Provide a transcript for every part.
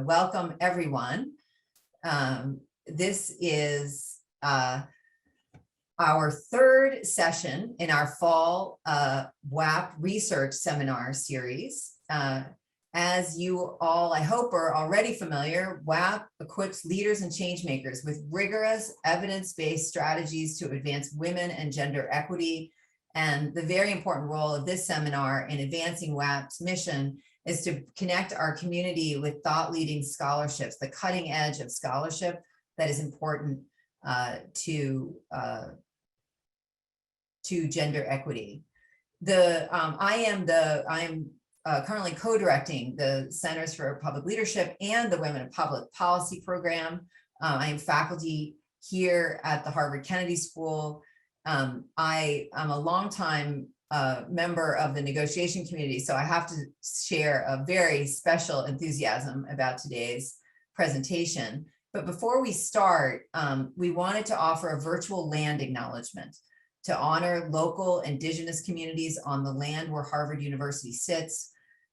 Welcome, everyone. This is our third session in our fall WAP research seminar series. As you all, I hope, are already familiar, WAP equips leaders and change makers with rigorous evidence-based strategies to advance women and gender equity. And the very important role of this seminar in advancing WAP's mission is to connect our community with thought-leading scholarships, the cutting edge of scholarship that is important to gender equity. I am currently co-directing the Centers for Public Leadership and the Women in Public Policy program. I am faculty here at the Harvard Kennedy School. I am a longtime member of the negotiation community, so I have to share a very special enthusiasm about today's presentation. But before we start, we wanted to offer a virtual land acknowledgement to honor local indigenous communities on the land where Harvard University sits.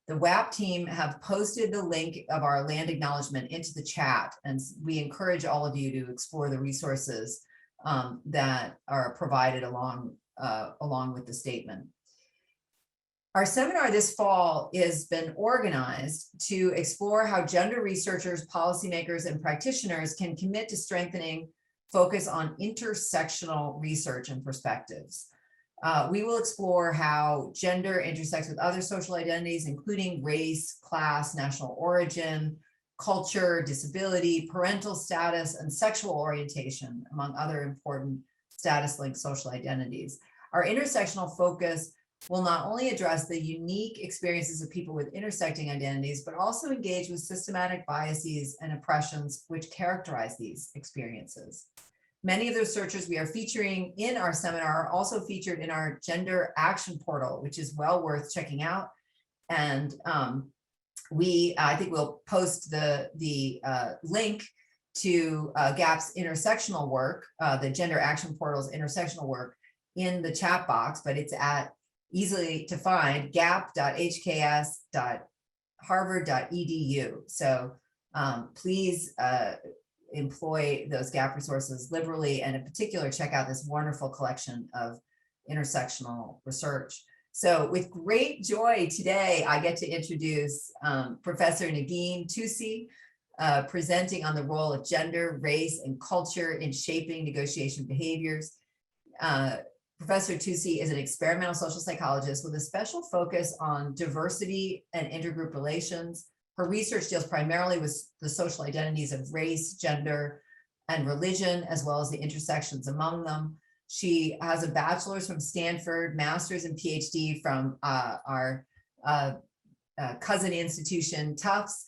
The WAP team have posted the link of our land acknowledgement into the chat, and we encourage all of you to explore the resources that are provided along with the statement. Our seminar this fall has been organized to explore how gender researchers, policymakers, and practitioners can commit to strengthening focus on intersectional research and perspectives. We will explore how gender intersects with other social identities, including race, class, national origin, culture, disability, parental status, and sexual orientation, among other important status-linked social identities. Our intersectional focus will not only address the unique experiences of people with intersecting identities, but also engage with systematic biases and oppressions which characterize these experiences. Many of the researchers we are featuring in our seminar are also featured in our gender action portal, which is well worth checking out. And I think we'll post the link to GAP's intersectional work, the gender action portal's intersectional work, in the chat box, but it's at easily to find gap.hks.harvard.edu. So please employ those GAP resources liberally, and in particular, check out this wonderful collection of intersectional research. So with great joy today, I get to introduce Professor Negin Toosi, presenting on the role of gender, race, and culture in shaping negotiation behaviors. Professor Toosi is an experimental social psychologist with a special focus on diversity and intergroup relations. Her research deals primarily with the social identities of race, gender, and religion, as well as the intersections among them. She has a bachelor's from Stanford, Masters and Ph.D. from our cousin institution, Tufts,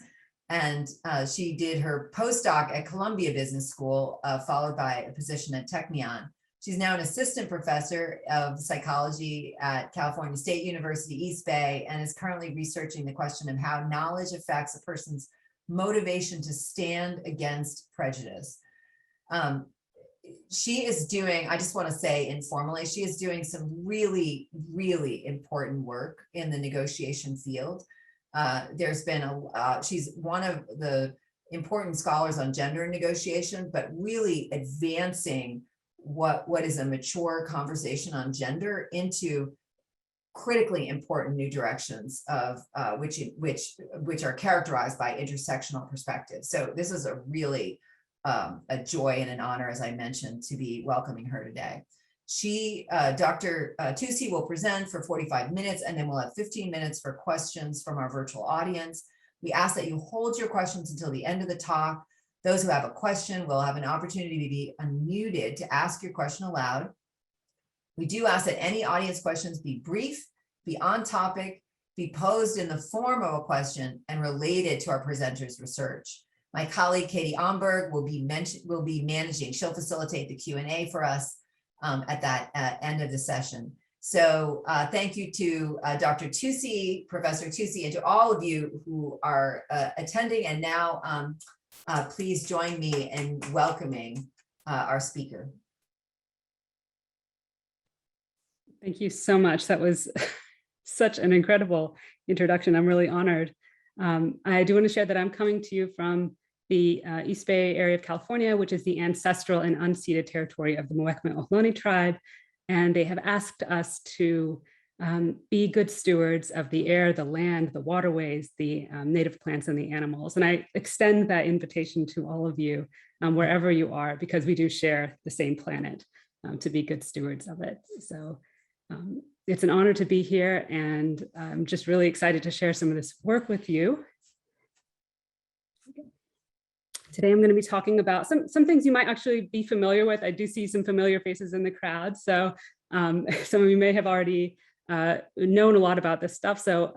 and she did her postdoc at Columbia Business School, followed by a position at Technion. She's now an assistant professor of psychology at California State University, East Bay, and is currently researching the question of how knowledge affects a person's motivation to stand against prejudice. She is doing, I just want to say informally, she is doing some really, really important work in the negotiation field. There's been she's one of the important scholars on gender negotiation, but really advancing what is a mature conversation on gender into critically important new directions of which are characterized by intersectional perspectives. So this is a really a joy and an honor, as I mentioned, to be welcoming her today. Dr. Toosi will present for 45 minutes, and then we'll have 15 minutes for questions from our virtual audience. We ask that you hold your questions until the end of the talk. Those who have a question will have an opportunity to be unmuted to ask your question aloud. We do ask that any audience questions be brief, be on topic, be posed in the form of a question, and related to our presenters' research. My colleague, Katie Omberg, will be managing. She'll facilitate the Q&A for us at that end of the session. So thank you to Dr. Toosi, Professor Toosi, and to all of you who are attending. And now, please join me in welcoming our speaker. Thank you so much. That was such an incredible introduction. I'm really honored. I do want to share that I'm coming to you from the East Bay area of California, which is the ancestral and unceded territory of the Muwekma Ohlone tribe. And they have asked us to be good stewards of the air, the land, the waterways, the native plants, and the animals. And I extend that invitation to all of you, wherever you are, because we do share the same planet, to be good stewards of it. So it's an honor to be here, and I'm just really excited to share some of this work with you. Today, I'm going to be talking about some things you might actually be familiar with. I do see some familiar faces in the crowd. So some of you may have already known a lot about this stuff. So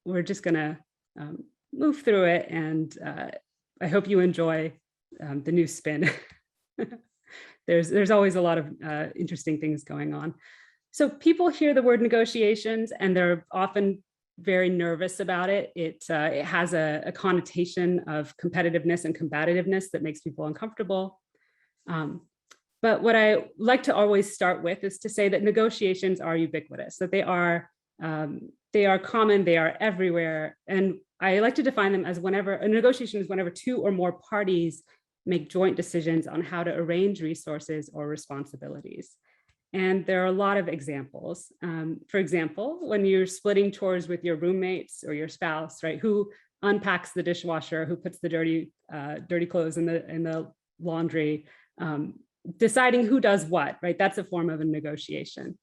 we're just going to move through it. And I hope you enjoy the new spin. There's always a lot of interesting things going on. So people hear the word negotiations and they're often very nervous about it. It has a connotation of competitiveness and combativeness that makes people uncomfortable. But what I like to always start with is to say that negotiations are ubiquitous, that they are common, they are everywhere. And I like to define them as whenever a negotiation is whenever two or more parties make joint decisions on how to arrange resources or responsibilities. And there are a lot of examples. For example, when you're splitting chores with your roommates or your spouse, right? Who unpacks the dishwasher, who puts the dirty clothes in the laundry, deciding who does what, right? That's a form of a negotiation.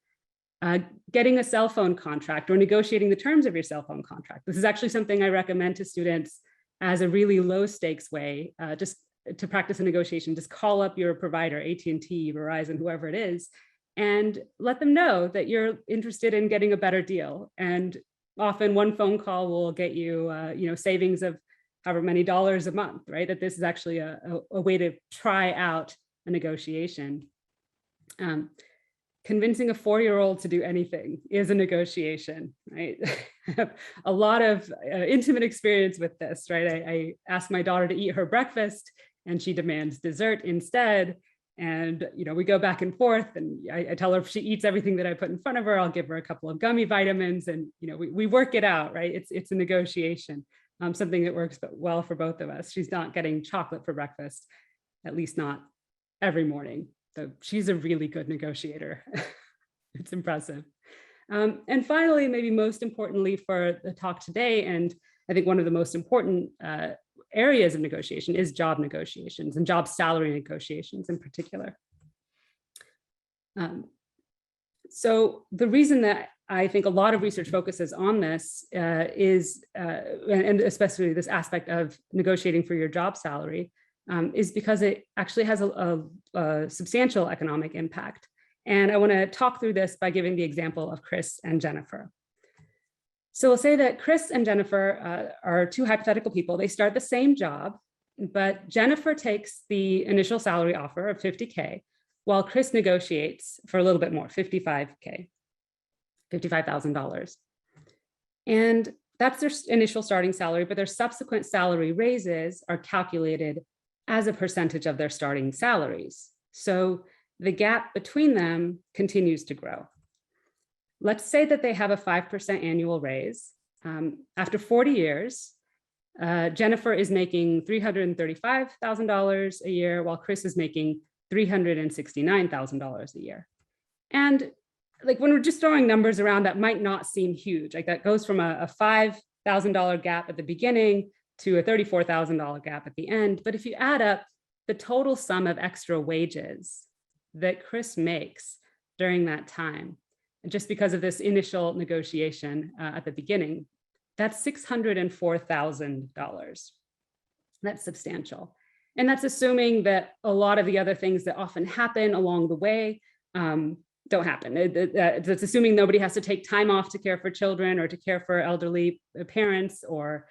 Getting a cell phone contract or negotiating the terms of your cell phone contract. This is actually something I recommend to students as a really low stakes way, just to practice a negotiation. Just call up your provider, AT&T, Verizon, whoever it is, and let them know that you're interested in getting a better deal. And often one phone call will get you, savings of however many dollars a month, right? That this is actually a way to try out a negotiation. Convincing a 4-year-old to do anything is a negotiation, right? I have a lot of intimate experience with this, right? I ask my daughter to eat her breakfast and she demands dessert instead. And, we go back and forth, and I tell her if she eats everything that I put in front of her, I'll give her a couple of gummy vitamins, and, we work it out, right? It's a negotiation, something that works well for both of us. She's not getting chocolate for breakfast, at least not every morning. So she's a really good negotiator. It's impressive. And finally, maybe most importantly for the talk today, and I think one of the most important areas of negotiation is job negotiations and job salary negotiations in particular. So the reason that I think a lot of research focuses on this is, and especially this aspect of negotiating for your job salary, is because it actually has a substantial economic impact. And I want to talk through this by giving the example of Chris and Jennifer. So we'll say that Chris and Jennifer are two hypothetical people. They start the same job, but Jennifer takes the initial salary offer of $50K, while Chris negotiates for a little bit more, $55K, $55,000. And that's their initial starting salary, but their subsequent salary raises are calculated as a percentage of their starting salaries. So the gap between them continues to grow. Let's say that they have a 5% annual raise. After 40 years, Jennifer is making $335,000 a year, while Chris is making $369,000 a year. And like when we're just throwing numbers around, that might not seem huge. Like that goes from a $5,000 gap at the beginning to a $34,000 gap at the end. But if you add up the total sum of extra wages that Chris makes during that time, and just because of this initial negotiation at the beginning, that's $604,000. That's substantial. And that's assuming that a lot of the other things that often happen along the way don't happen. It's assuming nobody has to take time off to care for children or to care for elderly parents, or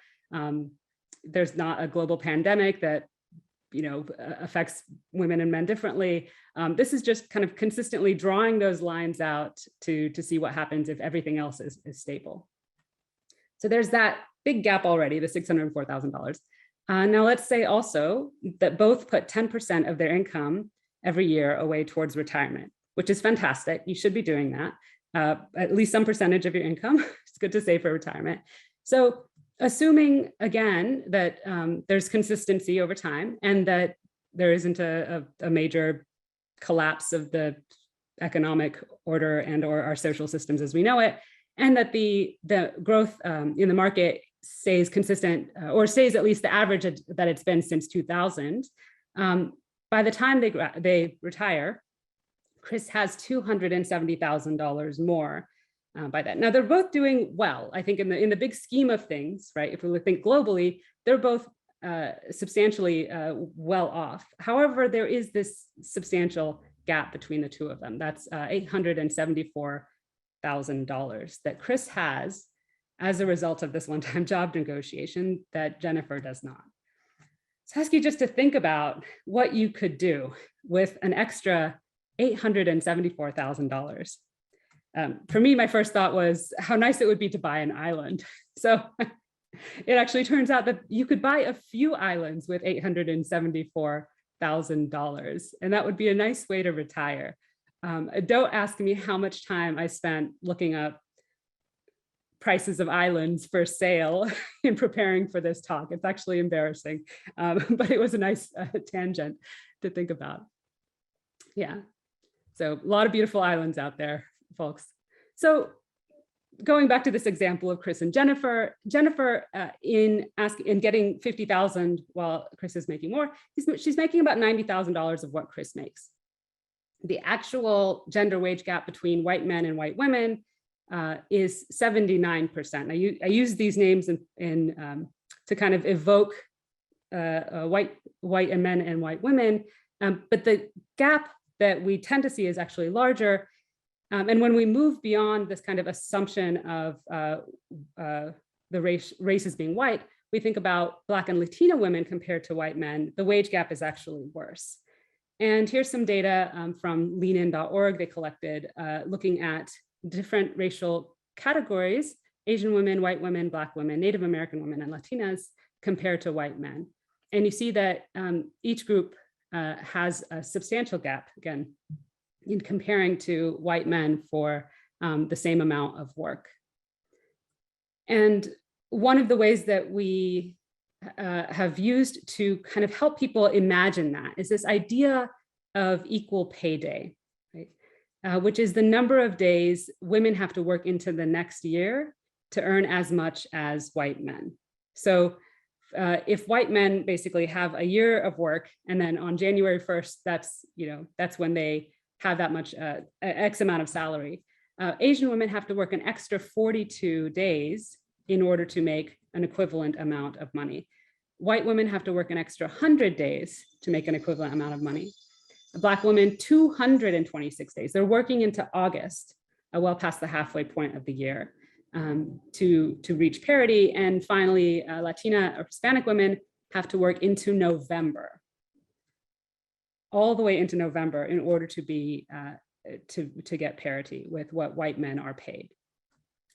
there's not a global pandemic that affects women and men differently. This is just kind of consistently drawing those lines out to see what happens if everything else is stable. So there's that big gap already, the $604,000. Now let's say also that both put 10% of their income every year away towards retirement, which is fantastic. You should be doing that. At least some percentage of your income. It's good to save for retirement. So assuming, again, that there's consistency over time and that there isn't a major collapse of the economic order and or our social systems as we know it, and that the growth in the market stays consistent or stays at least the average that it's been since 2000. By the time they retire, Chris has $270,000 more by that. Now they're both doing well. I think in the big scheme of things, right? If we think globally, they're both substantially well off. However, there is this substantial gap between the two of them. That's $874,000 that Chris has as a result of this one-time job negotiation that Jennifer does not. So I ask you just to think about what you could do with an extra $874,000. For me, my first thought was how nice it would be to buy an island. So it actually turns out that you could buy a few islands with $874,000, and that would be a nice way to retire. Don't ask me how much time I spent looking up prices of islands for sale in preparing for this talk. It's actually embarrassing, but it was a nice tangent to think about. Yeah, so a lot of beautiful islands out there, folks. So going back to this example of Chris and Jennifer, in getting $50,000 while Chris is making more, she's making about $90,000 of what Chris makes. The actual gender wage gap between white men and white women is 79%. I use these names to kind of evoke white men and white women, but the gap that we tend to see is actually larger. And when we move beyond this kind of assumption of the races being white, we think about Black and Latina women compared to white men, the wage gap is actually worse. And here's some data from leanin.org. They collected looking at different racial categories: Asian women, white women, Black women, Native American women, and Latinas compared to white men. And you see that each group has a substantial gap, again, in comparing to white men for the same amount of work. And one of the ways that we have used to kind of help people imagine that is this idea of equal pay day, right? Which is the number of days women have to work into the next year to earn as much as white men. So if white men basically have a year of work, and then on January 1st, that's when they have that much X amount of salary, Asian women have to work an extra 42 days in order to make an equivalent amount of money. White women have to work an extra 100 days to make an equivalent amount of money. Black women, 226 days. They're working into August, well past the halfway point of the year, to reach parity. And finally, Latina or Hispanic women have to work into November, all the way into November, in order to be to get parity with what white men are paid.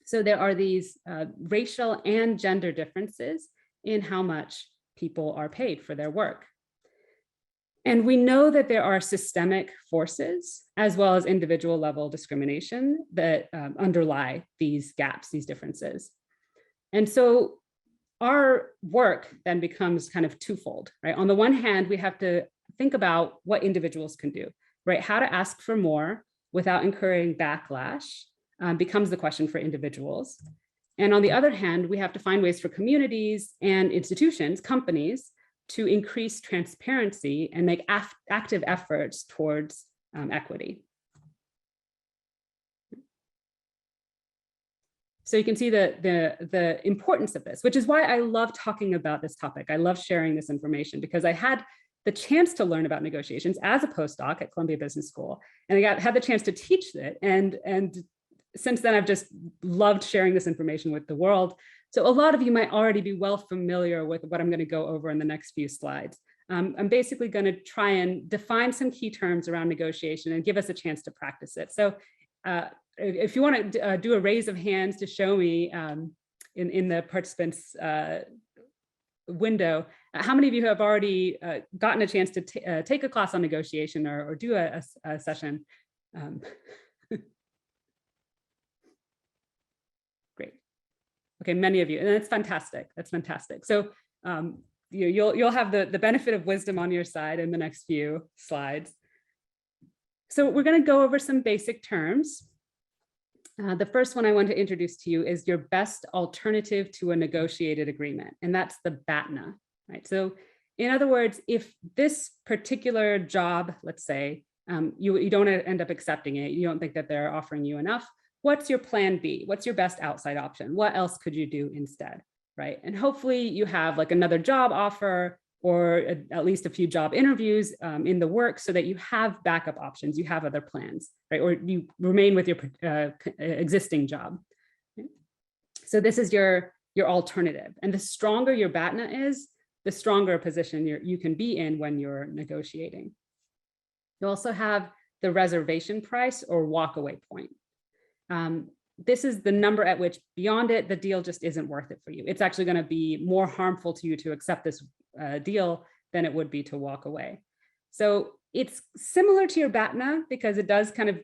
So there are these racial and gender differences in how much people are paid for their work. And we know that there are systemic forces as well as individual level discrimination that underlie these gaps, these differences. And so our work then becomes kind of twofold, right? On the one hand, we have to think about what individuals can do, right? How to ask for more without incurring backlash becomes the question for individuals. And on the other hand, we have to find ways for communities and institutions, companies, to increase transparency and make active efforts towards equity. So you can see the importance of this, which is why I love talking about this topic. I love sharing this information because I had the chance to learn about negotiations as a postdoc at Columbia Business School, and I had the chance to teach it. And since then, I've just loved sharing this information with the world. So a lot of you might already be well familiar with what I'm going to go over in the next few slides. I'm basically going to try and define some key terms around negotiation and give us a chance to practice it. So if you want to do a raise of hands to show me in the participants window, how many of you have already gotten a chance to take a class on negotiation or do a session? Great. Okay, many of you, and that's fantastic. That's fantastic. So you'll have the benefit of wisdom on your side in the next few slides. So we're going to go over some basic terms. The first one I want to introduce to you is your best alternative to a negotiated agreement, and that's the BATNA, right? So in other words, if this particular job, let's say, you don't end up accepting it, you don't think that they're offering you enough, what's your plan B? What's your best outside option? What else could you do instead, right? And hopefully you have like another job offer or at least a few job interviews in the works so that you have backup options, you have other plans, right? Or you remain with your existing job. Okay? So this is your alternative. And the stronger your BATNA is, the stronger position you can be in when you're negotiating. You also have the reservation price or walkaway point. This is the number at which beyond it, the deal just isn't worth it for you. It's actually going to be more harmful to you to accept this deal than it would be to walk away. So it's similar to your BATNA because it does kind of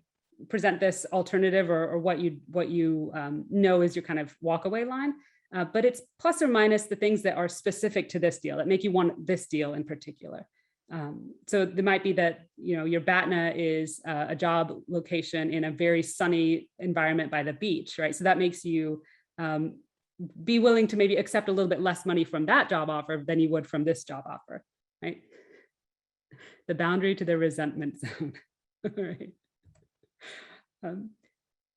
present this alternative or what you know is your kind of walkaway line, but it's plus or minus the things that are specific to this deal that make you want this deal in particular. So there might be that, your BATNA is a job location in a very sunny environment by the beach, right? So that makes you be willing to maybe accept a little bit less money from that job offer than you would from this job offer, right? The boundary to the resentment zone, right?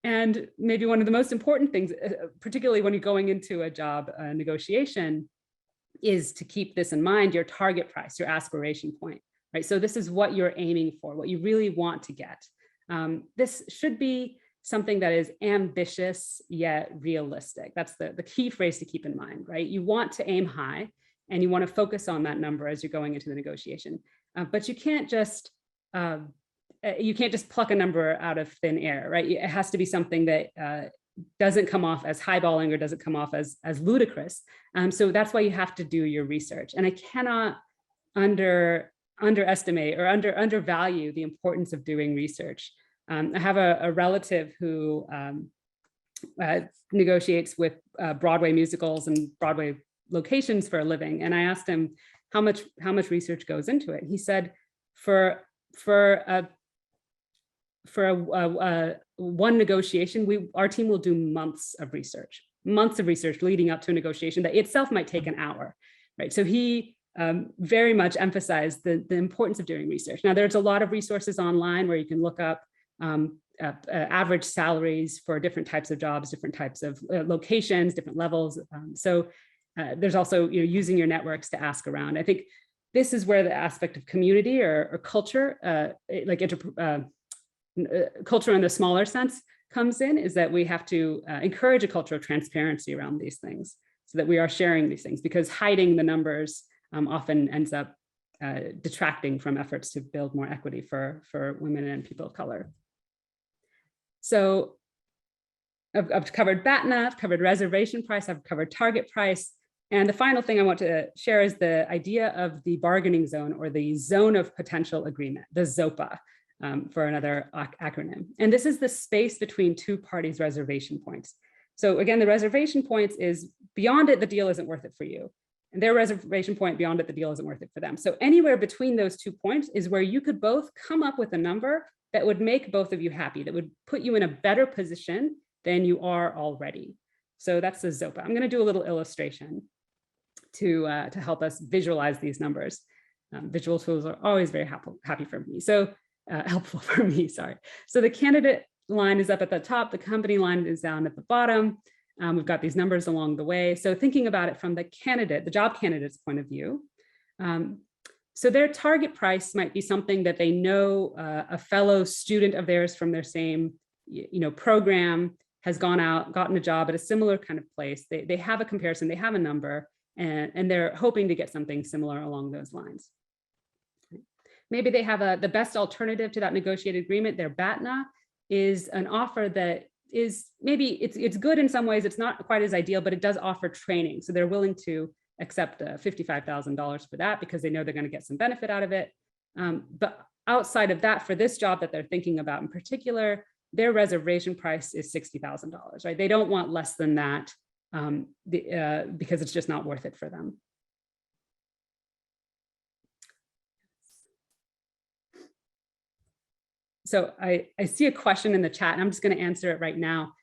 And maybe one of the most important things, particularly when you're going into a job negotiation, is to keep this in mind, your target price, your aspiration point, right? So this is what you're aiming for, what you really want to get. This should be something that is ambitious yet realistic. That's the key phrase to keep in mind, right? You want to aim high and you want to focus on that number as you're going into the negotiation, but you can't just pluck a number out of thin air, right? It has to be something that doesn't come off as highballing or doesn't come off as ludicrous. So that's why you have to do your research. And I cannot underestimate or undervalue the importance of doing research. I have a relative who negotiates with Broadway musicals and Broadway locations for a living. And I asked him how much research goes into it. He said for one negotiation, our team will do months of research leading up to a negotiation that itself might take an hour, right? So he very much emphasized the importance of doing research. Now, there's a lot of resources online where you can look up average salaries for different types of jobs, different types of locations, different levels. So there's also using your networks to ask around. I think this is where the aspect of community or culture, culture in the smaller sense comes in, is that we have to encourage a culture of transparency around these things so that we are sharing these things, because hiding the numbers often ends up detracting from efforts to build more equity for women and people of color. So I've covered BATNA, I've covered reservation price, I've covered target price. And the final thing I want to share is the idea of the bargaining zone or the zone of potential agreement, the ZOPA. For another acronym. And this is the space between two parties' reservation points. So again, the reservation points is beyond it, the deal isn't worth it for you. And their reservation point beyond it, the deal isn't worth it for them. So anywhere between those 2 points is where you could both come up with a number that would make both of you happy, that would put you in a better position than you are already. So that's the ZOPA. I'm going to do a little illustration to help us visualize these numbers. Visual tools are always very happy for me. So helpful for me, sorry. So the candidate line is up at the top, the company line is down at the bottom. We've got these numbers along the way. So thinking about it from the job candidate's point of view. So their target price might be something that they know a fellow student of theirs from their same program has gone out, gotten a job at a similar kind of place. They have a comparison, they have a number, and they're hoping to get something similar along those lines. Maybe they have the best alternative to that negotiated agreement. Their BATNA is an offer that is maybe it's good in some ways. It's not quite as ideal, but it does offer training. So they're willing to accept $55,000 for that because they know they're going to get some benefit out of it. But outside of that, for this job that they're thinking about in particular, their reservation price is $60,000, right? They don't want less than that because it's just not worth it for them. So I see a question in the chat, and I'm just going to answer it right now.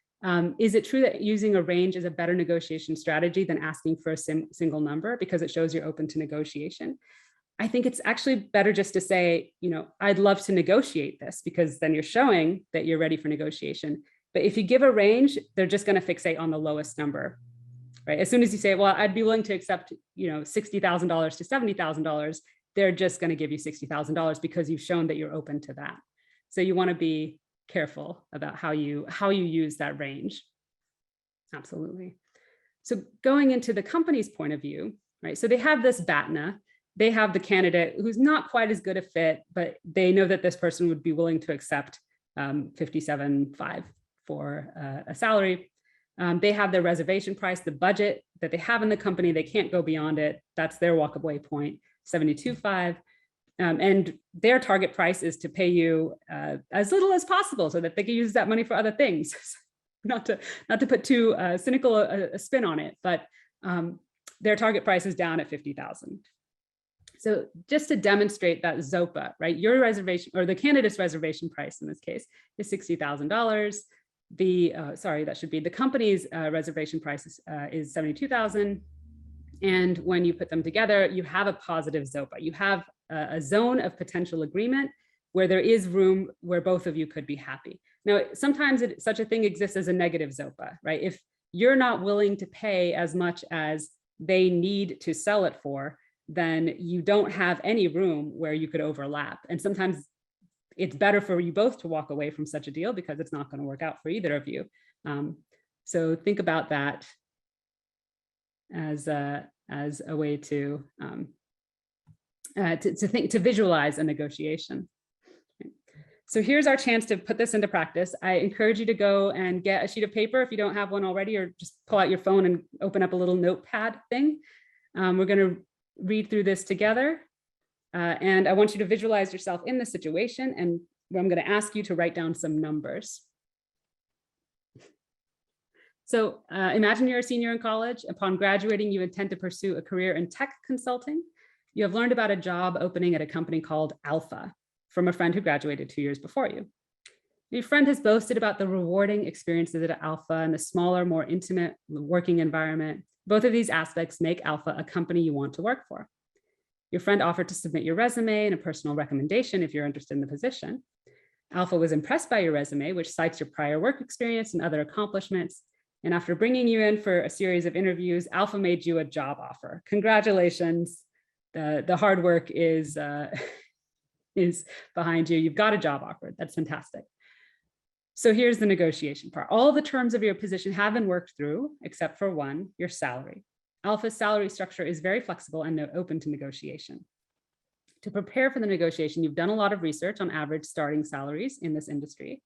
Is it true that using a range is a better negotiation strategy than asking for a single number because it shows you're open to negotiation? I think it's actually better just to say, I'd love to negotiate this, because then you're showing that you're ready for negotiation. But if you give a range, they're just going to fixate on the lowest number, right? As soon as you say, well, I'd be willing to accept, $60,000 to $70,000, they're just going to give you $60,000 because you've shown that you're open to that. So you want to be careful about how you use that range. Absolutely. So going into the company's point of view, right? So they have this BATNA. They have the candidate who's not quite as good a fit, but they know that this person would be willing to accept $57,500 for a salary. They have their reservation price, the budget that they have in the company. They can't go beyond it. That's their walkaway point, $72,500. And their target price is to pay you as little as possible so that they can use that money for other things. not to put too cynical a spin on it, but their target price is down at $50,000. So just to demonstrate that ZOPA, right? Your reservation, or the candidate's reservation price in this case, is $60,000. That should be the company's reservation price is $72,000. And when you put them together, you have a positive ZOPA. You have a zone of potential agreement where there is room where both of you could be happy. Now, sometimes such a thing exists as a negative ZOPA, right? If you're not willing to pay as much as they need to sell it for, then you don't have any room where you could overlap. And sometimes it's better for you both to walk away from such a deal because it's not going to work out for either of you. So think about that as a way to visualize a negotiation. So here's our chance to put this into practice. I encourage you to go and get a sheet of paper if you don't have one already, or just pull out your phone and open up a little notepad thing. We're going to read through this together. And I want you to visualize yourself in the situation, and I'm going to ask you to write down some numbers. So imagine you're a senior in college. Upon graduating, you intend to pursue a career in tech consulting. You have learned about a job opening at a company called Alpha from a friend who graduated 2 years before you. Your friend has boasted about the rewarding experiences at Alpha and the smaller, more intimate working environment. Both of these aspects make Alpha a company you want to work for. Your friend offered to submit your resume and a personal recommendation if you're interested in the position. Alpha was impressed by your resume, which cites your prior work experience and other accomplishments. And after bringing you in for a series of interviews, Alpha made you a job offer. Congratulations. The hard work is behind you. You've got a job offer. That's fantastic. So here's the negotiation part. All the terms of your position have been worked through, except for one, your salary. Alpha's salary structure is very flexible and open to negotiation. To prepare for the negotiation, you've done a lot of research on average starting salaries in this industry.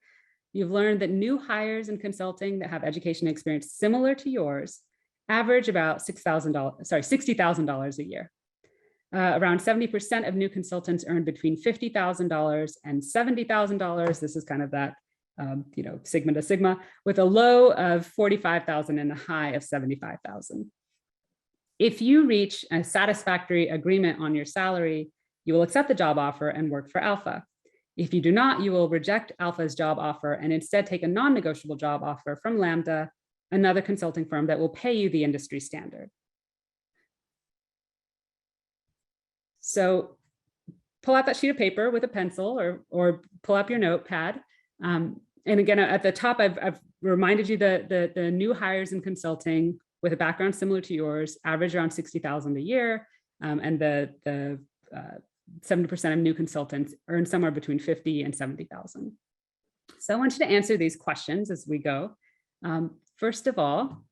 You've learned that new hires in consulting that have education experience similar to yours average about $60,000 a year. Around 70% of new consultants earn between $50,000 and $70,000. This is kind of that, sigma to sigma, with a low of $45,000 and a high of $75,000. If you reach a satisfactory agreement on your salary, you will accept the job offer and work for Alpha. If you do not, you will reject Alpha's job offer and instead take a non-negotiable job offer from Lambda, another consulting firm that will pay you the industry standard. So pull out that sheet of paper with a pencil or pull up your notepad. And again, at the top, I've reminded you that the new hires in consulting with a background similar to yours average around $60,000 a year. And the 70% of new consultants earn somewhere between $50,000 and $70,000. So I want you to answer these questions as we go. First of all,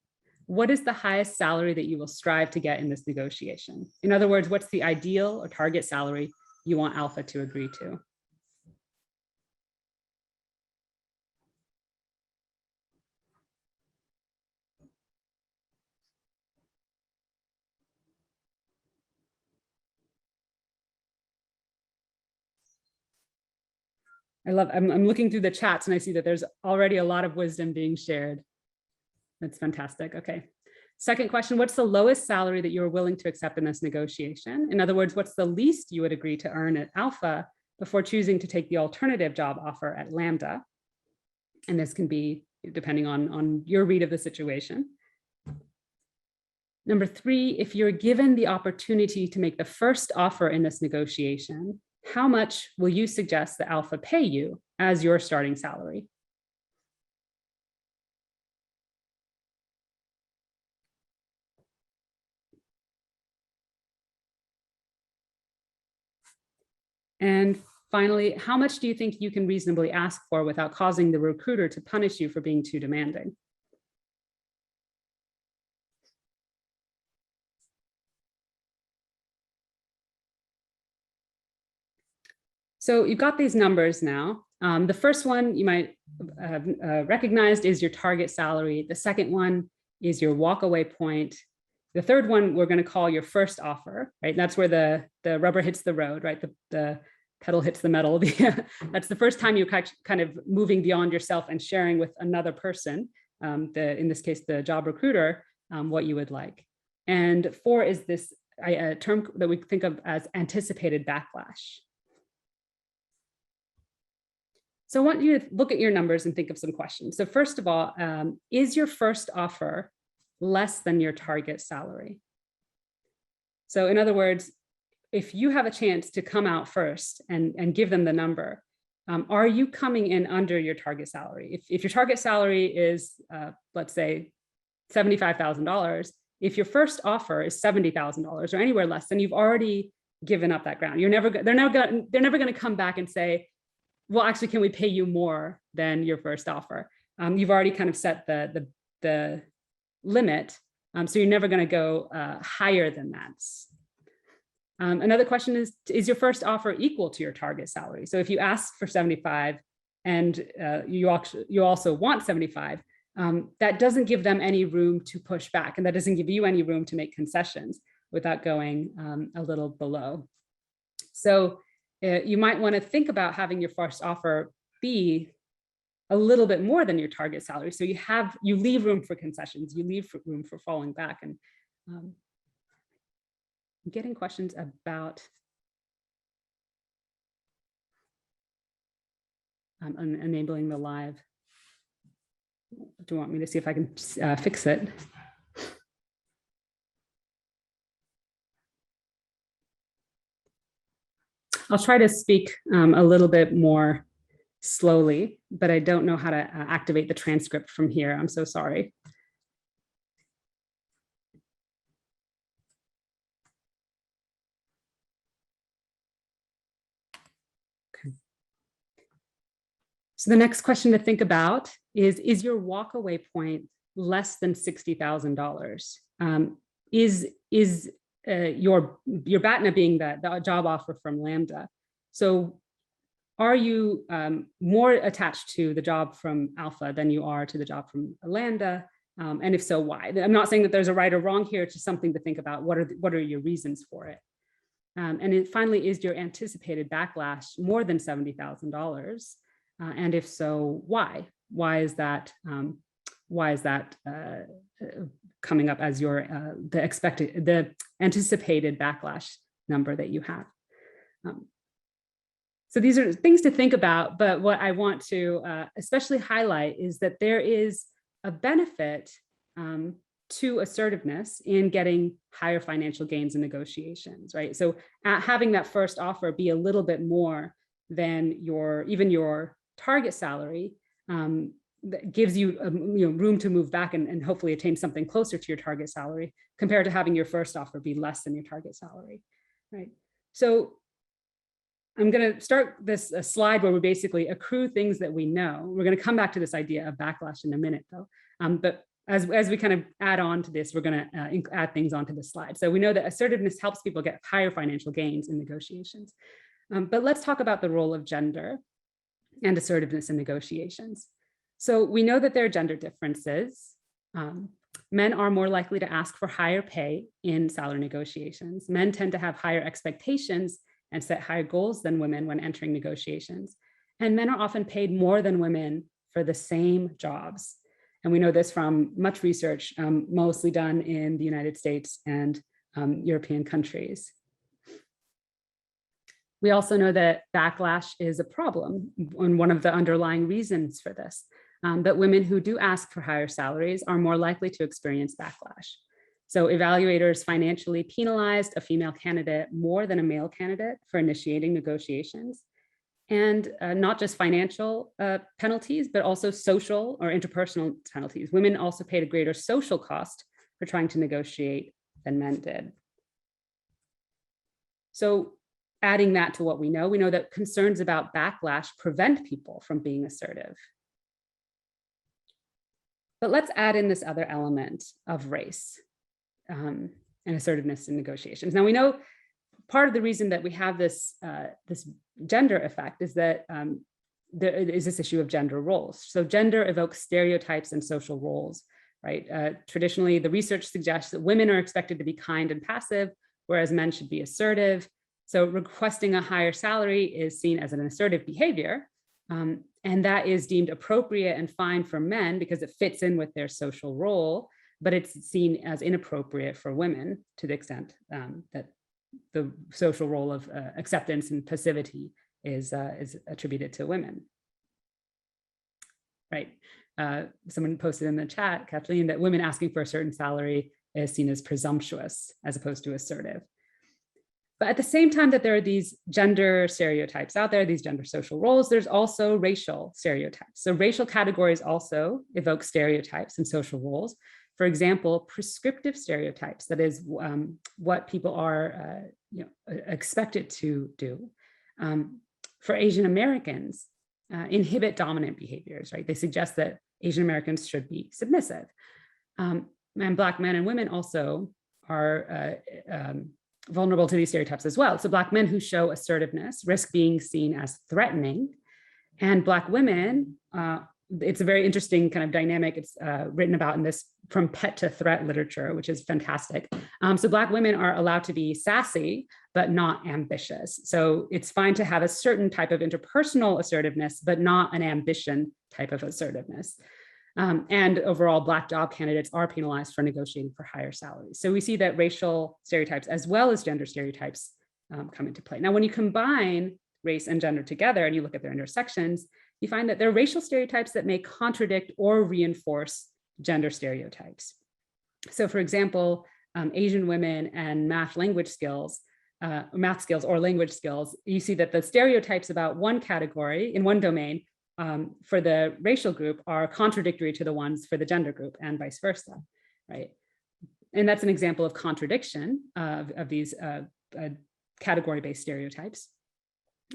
what is the highest salary that you will strive to get in this negotiation? In other words, what's the ideal or target salary you want Alpha to agree to? I'm looking through the chats and I see that there's already a lot of wisdom being shared. That's fantastic. Okay. Second question, what's the lowest salary that you're willing to accept in this negotiation? In other words, what's the least you would agree to earn at Alpha before choosing to take the alternative job offer at Lambda? And this can be depending on your read of the situation. Number three, if you're given the opportunity to make the first offer in this negotiation, how much will you suggest that Alpha pay you as your starting salary? And finally, how much do you think you can reasonably ask for without causing the recruiter to punish you for being too demanding? So you've got these numbers now. The first one you might have recognized is your target salary. The second one is your walkaway point. The third one we're going to call your first offer, right? That's where the rubber hits the road, right? The pedal hits the metal. That's the first time you're kind of moving beyond yourself and sharing with another person, in this case, the job recruiter, what you would like. And four is this term that we think of as anticipated backlash. So I want you to look at your numbers and think of some questions. So first of all, is your first offer less than your target salary? So in other words, if you have a chance to come out first and give them the number, are you coming in under your target salary? If your target salary is, let's say, $75,000, if your first offer is $70,000 or anywhere less, then you've already given up that ground. They're never going to come back and say, well, actually, can we pay you more than your first offer? You've already kind of set the limit, so you're never going to go higher than that. Another question is your first offer equal to your target salary? So if you ask for 75 and you also want 75, that doesn't give them any room to push back, and that doesn't give you any room to make concessions without going a little below. So you might want to think about having your first offer be a little bit more than your target salary. So you leave room for concessions, you leave room for falling back. And getting questions about enabling the live. Do you want me to see if I can fix it? I'll try to speak a little bit more slowly, but I don't know how to activate the transcript from here. I'm so sorry. Okay. So the next question to think about is your walkaway point less than $60,000? Is your BATNA being the job offer from Lambda. So are you more attached to the job from Alpha than you are to the job from Lambda? And if so, why? I'm not saying that there's a right or wrong here, it's just something to think about. What are your reasons for it? And finally, is your anticipated backlash more than $70,000? And if so, why? Why is that coming up as your the anticipated backlash number that you have? So these are things to think about, but what I want to especially highlight is that there is a benefit to assertiveness in getting higher financial gains in negotiations, right? So having that first offer be a little bit more than even your target salary that gives you, room to move back and hopefully attain something closer to your target salary compared to having your first offer be less than your target salary, right? So I'm going to start this slide where we basically accrue things that we know. We're going to come back to this idea of backlash in a minute, though. But as we kind of add on to this, we're going to add things onto the slide. So we know that assertiveness helps people get higher financial gains in negotiations. But let's talk about the role of gender and assertiveness in negotiations. So we know that there are gender differences. Men are more likely to ask for higher pay in salary negotiations. Men tend to have higher expectations and set higher goals than women when entering negotiations. And men are often paid more than women for the same jobs. And we know this from much research, mostly done in the United States and European countries. We also know that backlash is a problem, and one of the underlying reasons for this, that women who do ask for higher salaries are more likely to experience backlash. So evaluators financially penalized a female candidate more than a male candidate for initiating negotiations. And not just financial penalties, but also social or interpersonal penalties. Women also paid a greater social cost for trying to negotiate than men did. So adding that to what we know that concerns about backlash prevent people from being assertive. But let's add in this other element of race and assertiveness in negotiations. Now we know part of the reason that we have this, this gender effect is that there is this issue of gender roles. So gender evokes stereotypes and social roles, right? Traditionally, the research suggests that women are expected to be kind and passive, whereas men should be assertive. So requesting a higher salary is seen as an assertive behavior, and that is deemed appropriate and fine for men because it fits in with their social role, but it's seen as inappropriate for women to the extent that the social role of acceptance and passivity is attributed to women. Right. Someone posted in the chat, Kathleen, that women asking for a certain salary is seen as presumptuous as opposed to assertive. But at the same time that there are these gender stereotypes out there, these gender social roles, there's also racial stereotypes. So racial categories also evoke stereotypes and social roles. For example, prescriptive stereotypes, that is what people are expected to do. For Asian Americans, inhibit dominant behaviors, right? They suggest that Asian Americans should be submissive. And Black men and women also are vulnerable to these stereotypes as well. So Black men who show assertiveness risk being seen as threatening, and Black women, it's a very interesting kind of dynamic. It's written about in this from pet to threat literature, which is fantastic. So Black women are allowed to be sassy, but not ambitious. So it's fine to have a certain type of interpersonal assertiveness, but not an ambition type of assertiveness. And overall, Black job candidates are penalized for negotiating for higher salaries. So we see that racial stereotypes as well as gender stereotypes come into play. Now, when you combine race and gender together and you look at their intersections, you find that there are racial stereotypes that may contradict or reinforce gender stereotypes. So for example, Asian women and math skills or language skills, you see that the stereotypes about one category in one domain for the racial group are contradictory to the ones for the gender group and vice versa, right? And that's an example of contradiction of these category-based stereotypes.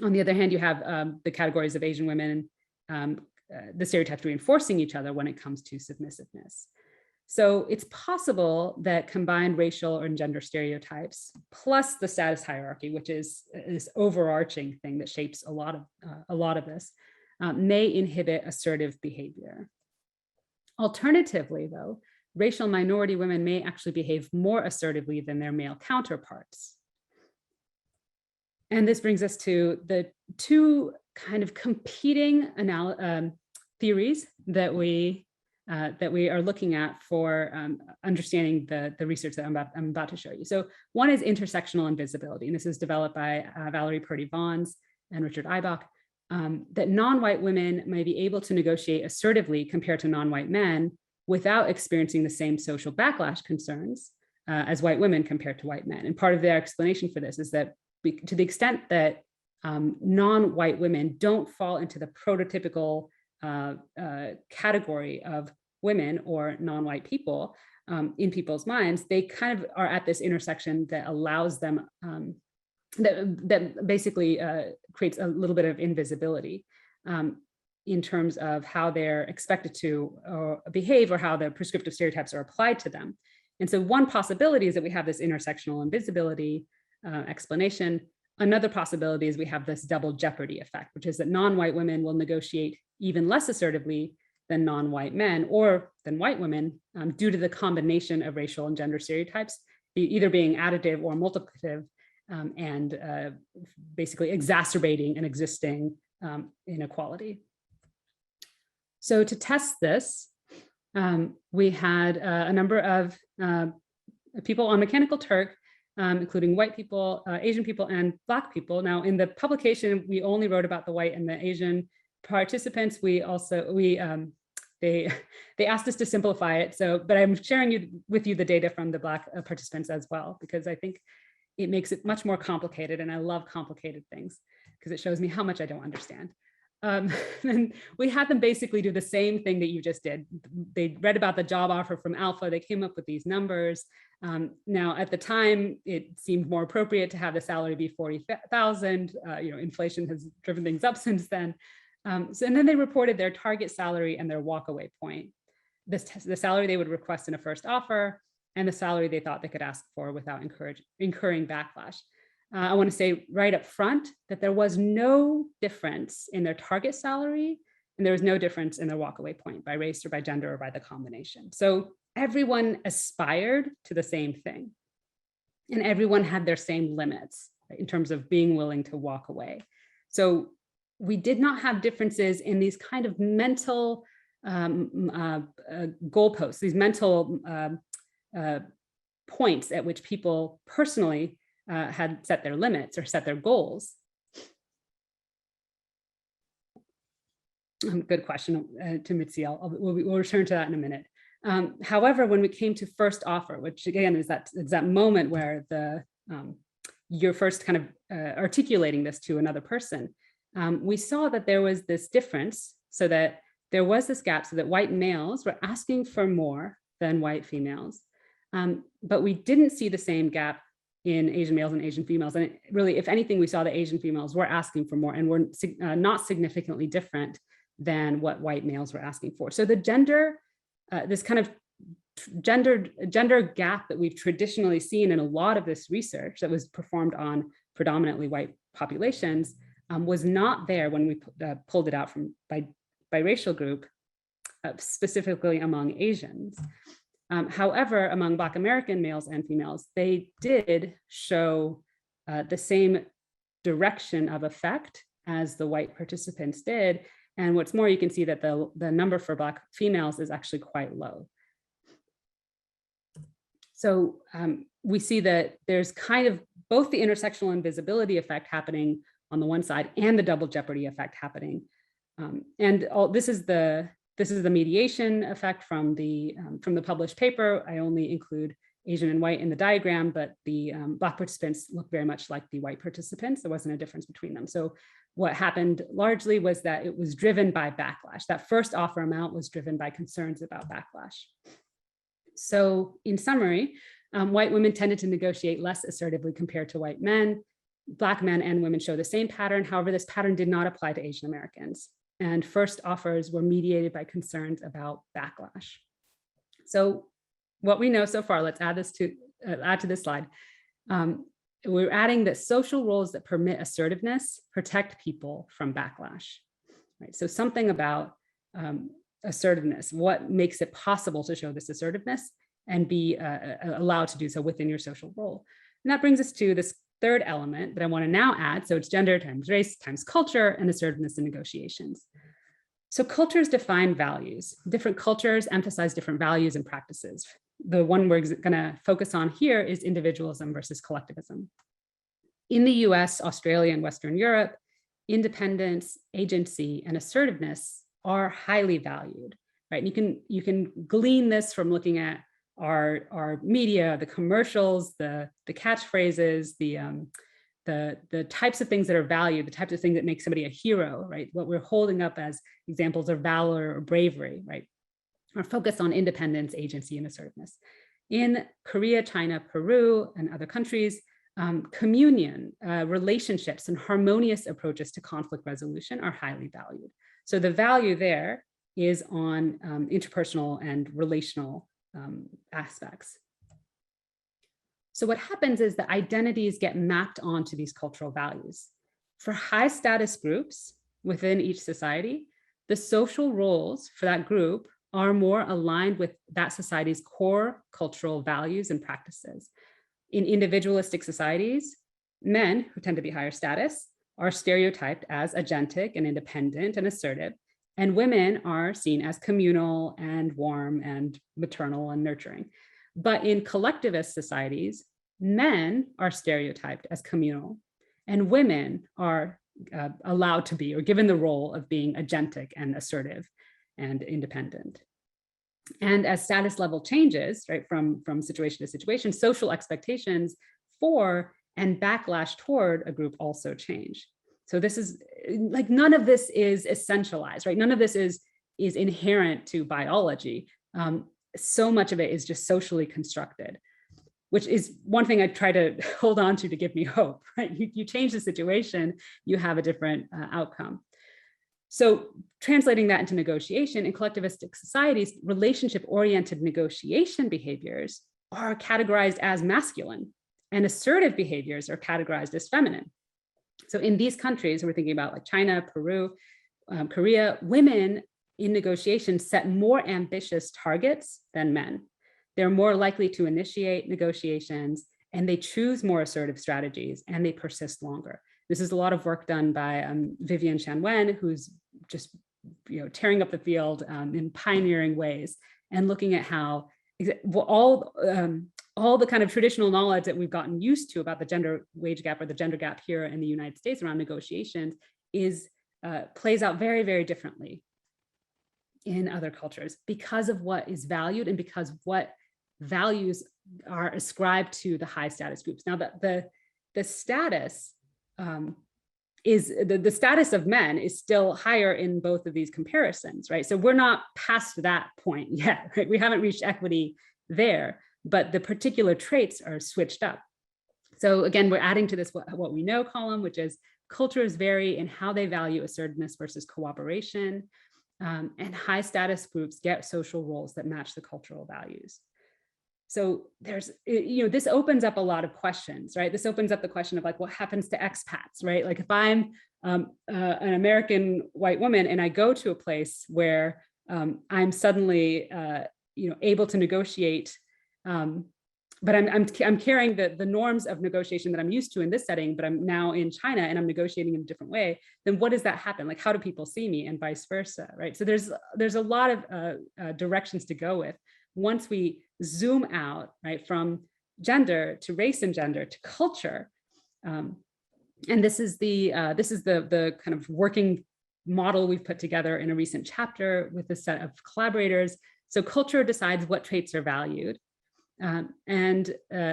On the other hand, you have the categories of Asian women, the stereotypes reinforcing each other when it comes to submissiveness. So it's possible that combined racial and gender stereotypes plus the status hierarchy, which is this overarching thing that shapes a lot of this, may inhibit assertive behavior. Alternatively, though, racial minority women may actually behave more assertively than their male counterparts. And this brings us to the two kind of competing theories that we are looking at for understanding the research that I'm about to show you. So one is intersectional invisibility, and this is developed by Valerie Purdy-Vons and Richard Eibach, that non-white women may be able to negotiate assertively compared to non-white men without experiencing the same social backlash concerns as white women compared to white men. And part of their explanation for this is that to the extent that non-white women don't fall into the prototypical category of women or non-white people in people's minds, they kind of are at this intersection that allows them, that basically creates a little bit of invisibility in terms of how they're expected to behave or how the prescriptive stereotypes are applied to them. And so one possibility is that we have this intersectional invisibility explanation. Another possibility is we have this double jeopardy effect, which is that non-white women will negotiate even less assertively than non-white men or than white women due to the combination of racial and gender stereotypes, either being additive or multiplicative and basically exacerbating an existing inequality. So to test this, we had a number of people on Mechanical Turk, including white people, Asian people, and Black people. Now, in the publication, we only wrote about the white and the Asian participants. They asked us to simplify it. So, but I'm sharing with you the data from the Black participants as well, because I think it makes it much more complicated, and I love complicated things because it shows me how much I don't understand. And we had them basically do the same thing that you just did. They read about the job offer from Alpha. They came up with these numbers. Now, at the time, it seemed more appropriate to have the salary be 40,000. Inflation has driven things up since then. And then they reported their target salary and their walkaway point. The salary they would request in a first offer, and the salary they thought they could ask for without incurring backlash. I want to say right up front that there was no difference in their target salary, and there was no difference in their walkaway point by race or by gender or by the combination. So everyone aspired to the same thing, and everyone had their same limits, right, in terms of being willing to walk away. So we did not have differences in these kind of mental goalposts, these mental points at which people personally had set their limits or set their goals. Good question to Mitzi. We'll return to that in a minute. However, when we came to first offer, which again is that moment where you're first kind of articulating this to another person, we saw that there was this difference, so that there was this gap, so that white males were asking for more than white females, but we didn't see the same gap in Asian males and Asian females. And really, if anything, we saw that Asian females were asking for more and were not significantly different than what white males were asking for. So the gender, this kind of gender gap that we've traditionally seen in a lot of this research that was performed on predominantly white populations was not there when we pulled it out by racial group, specifically among Asians. However, among Black American males and females, they did show the same direction of effect as the white participants did. And what's more, you can see that the number for Black females is actually quite low. So we see that there's kind of both the intersectional invisibility effect happening on the one side and the double jeopardy effect happening. This is the mediation effect from the published paper. I only include Asian and white in the diagram, but the Black participants look very much like the white participants. There wasn't a difference between them. So what happened largely was that it was driven by backlash. That first offer amount was driven by concerns about backlash. So in summary, white women tended to negotiate less assertively compared to white men. Black men and women show the same pattern. However, this pattern did not apply to Asian Americans. And first offers were mediated by concerns about backlash. So what we know so far, let's add to this slide. We're adding that social roles that permit assertiveness protect people from backlash. Right? So something about assertiveness, what makes it possible to show this assertiveness and be allowed to do so within your social role. And that brings us to this third element that I want to now add. So it's gender times race times culture and assertiveness in negotiations. So cultures define values. Different cultures emphasize different values and practices. The one we're going to focus on here is individualism versus collectivism. In the US, Australia, and Western Europe, independence, agency, and assertiveness are highly valued, right? And you can glean this from looking at our media, the commercials, the catchphrases, the types of things that are valued, the types of things that make somebody a hero, right? What we're holding up as examples of valor or bravery, right? Are focused on independence, agency, and assertiveness. In Korea, China, Peru, and other countries, communion, relationships, and harmonious approaches to conflict resolution are highly valued. So the value there is on interpersonal and relational aspects. So what happens is that identities get mapped onto these cultural values. For high status groups within each society, the social roles for that group are more aligned with that society's core cultural values and practices. In individualistic societies, men, who tend to be higher status, are stereotyped as agentic and independent and assertive, And women are seen as communal and warm and maternal and nurturing. But in collectivist societies, men are stereotyped as communal and women are allowed to be or given the role of being agentic and assertive and independent. And as status level changes, right, from situation to situation, social expectations for and backlash toward a group also change. So this is like, none of this is essentialized, right? None of this is inherent to biology. So much of it is just socially constructed, which is one thing I try to hold on to give me hope, right? You change the situation, you have a different outcome. So translating that into negotiation, in collectivistic societies, relationship-oriented negotiation behaviors are categorized as masculine and assertive behaviors are categorized as feminine. So in these countries, we're thinking about like China, Peru, Korea, women in negotiations set more ambitious targets than men. They're more likely to initiate negotiations and they choose more assertive strategies and they persist longer. This is a lot of work done by Vivian Chanwen, who's just tearing up the field in pioneering ways and looking at how all the kind of traditional knowledge that we've gotten used to about the gender wage gap or the gender gap here in the United States around negotiations plays out very, very differently in other cultures because of what is valued and because what values are ascribed to the high status groups. Now, the status the status of men is still higher in both of these comparisons, right? So we're not past that point yet, right? We haven't reached equity there, but the particular traits are switched up. So again, we're adding to this what we know column, which is cultures vary in how they value assertiveness versus cooperation, and high status groups get social roles that match the cultural values. So there's, this opens up a lot of questions, right? This opens up the question of like, what happens to expats, right? Like if I'm an American white woman and I go to a place where I'm suddenly, able to negotiate, but I'm carrying the norms of negotiation that I'm used to in this setting, but I'm now in China and I'm negotiating in a different way, then what does that happen? Like, how do people see me and vice versa, right? So there's a lot of directions to go with. Once we zoom out, right, from gender to race and gender to culture, and this is the kind of working model we've put together in a recent chapter with a set of collaborators. So culture decides what traits are valued, and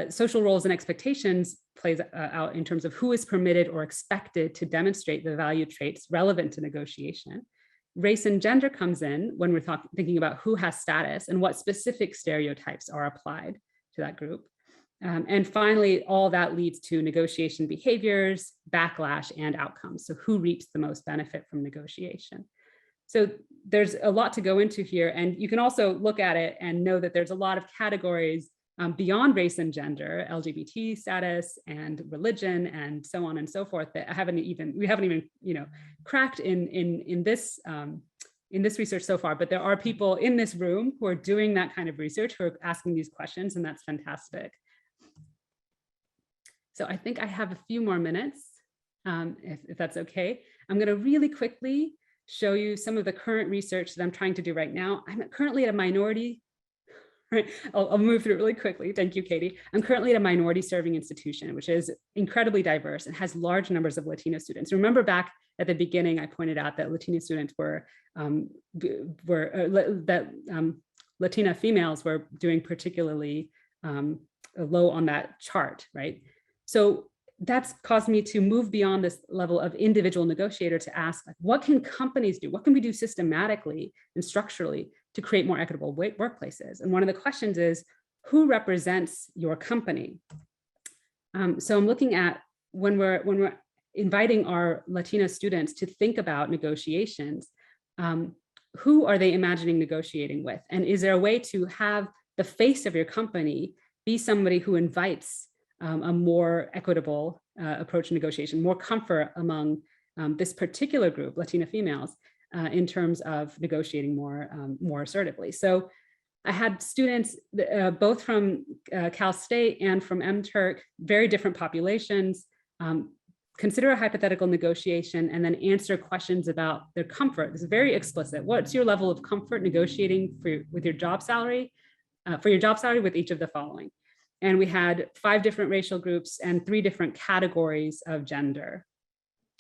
social roles and expectations plays out in terms of who is permitted or expected to demonstrate the valued traits relevant to negotiation. Race and gender comes in when we're thinking about who has status and what specific stereotypes are applied to that group. And finally, all that leads to negotiation behaviors, backlash, and outcomes. So who reaps the most benefit from negotiation? So there's a lot to go into here. And you can also look at it and know that there's a lot of categories beyond race and gender, LGBT status and religion and so on and so forth that we haven't even cracked in this research so far. But there are people in this room who are doing that kind of research, who are asking these questions, and that's fantastic. So I think I have a few more minutes, if that's okay. I'm going to really quickly show you some of the current research that I'm trying to do right now. I'm currently at a minority. Right. I'll move through it really quickly. Thank you, Katie. I'm currently at a minority serving institution, which is incredibly diverse and has large numbers of Latino students. Remember back at the beginning, I pointed out that Latino students Latina females were doing particularly low on that chart, right? So that's caused me to move beyond this level of individual negotiator to ask, like, what can companies do? What can we do systematically and structurally to create more equitable workplaces? And one of the questions is, who represents your company? So I'm looking at when we're inviting our Latina students to think about negotiations, who are they imagining negotiating with? And is there a way to have the face of your company be somebody who invites a more equitable approach to negotiation, more comfort among this particular group, Latina females, in terms of negotiating more assertively? So I had students both from Cal State and from MTurk, very different populations, consider a hypothetical negotiation and then answer questions about their comfort. This is very explicit. What's your level of comfort negotiating with your job salary, with each of the following? And we had 5 different racial groups and 3 different categories of gender.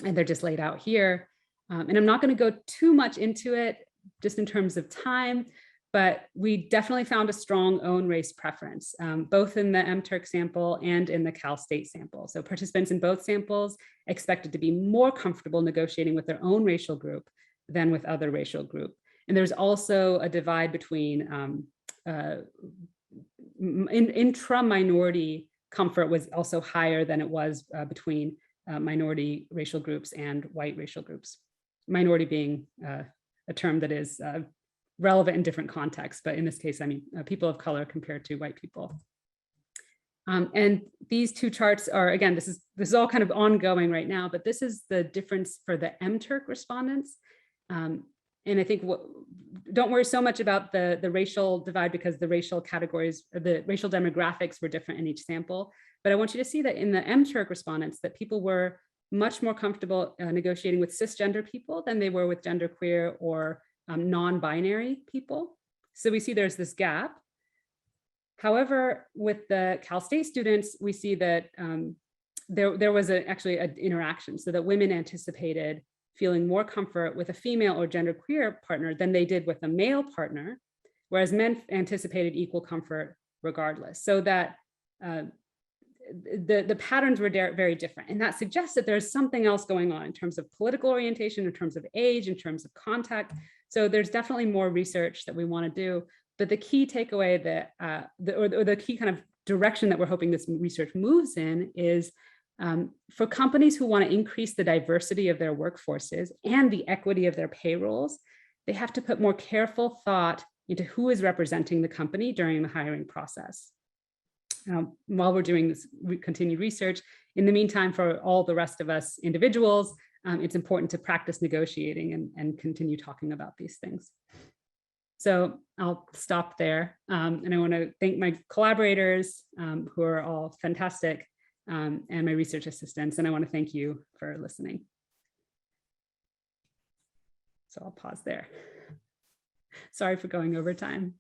And they're just laid out here. And I'm not going to go too much into it just in terms of time, but we definitely found a strong own race preference, both in the MTurk sample and in the Cal State sample. So participants in both samples expected to be more comfortable negotiating with their own racial group than with other racial group. And there's also a divide between intra-minority comfort was also higher than it was between minority racial groups and white racial groups. Minority being a term that is relevant in different contexts, but in this case, I mean, people of color compared to white people. And these 2 charts are, again, this is all kind of ongoing right now, but this is the difference for the MTurk respondents. And I think don't worry so much about the racial divide because the racial categories, the racial demographics were different in each sample. But I want you to see that in the MTurk respondents, that people were much more comfortable negotiating with cisgender people than they were with genderqueer or non-binary people. So we see there's this gap. However, with the Cal State students, we see that there was actually an interaction, so that women anticipated feeling more comfort with a female or genderqueer partner than they did with a male partner, whereas men anticipated equal comfort regardless. So that the patterns were very different. And that suggests that there's something else going on in terms of political orientation, in terms of age, in terms of contact. So there's definitely more research that we want to do. But the key takeaway that, the key kind of direction that we're hoping this research moves in is for companies who want to increase the diversity of their workforces and the equity of their payrolls, they have to put more careful thought into who is representing the company during the hiring process. While we're doing this continued research, in the meantime, for all the rest of us individuals, it's important to practice negotiating and continue talking about these things. So I'll stop there. And I want to thank my collaborators who are all fantastic, and my research assistants. And I want to thank you for listening. So I'll pause there. Sorry for going over time.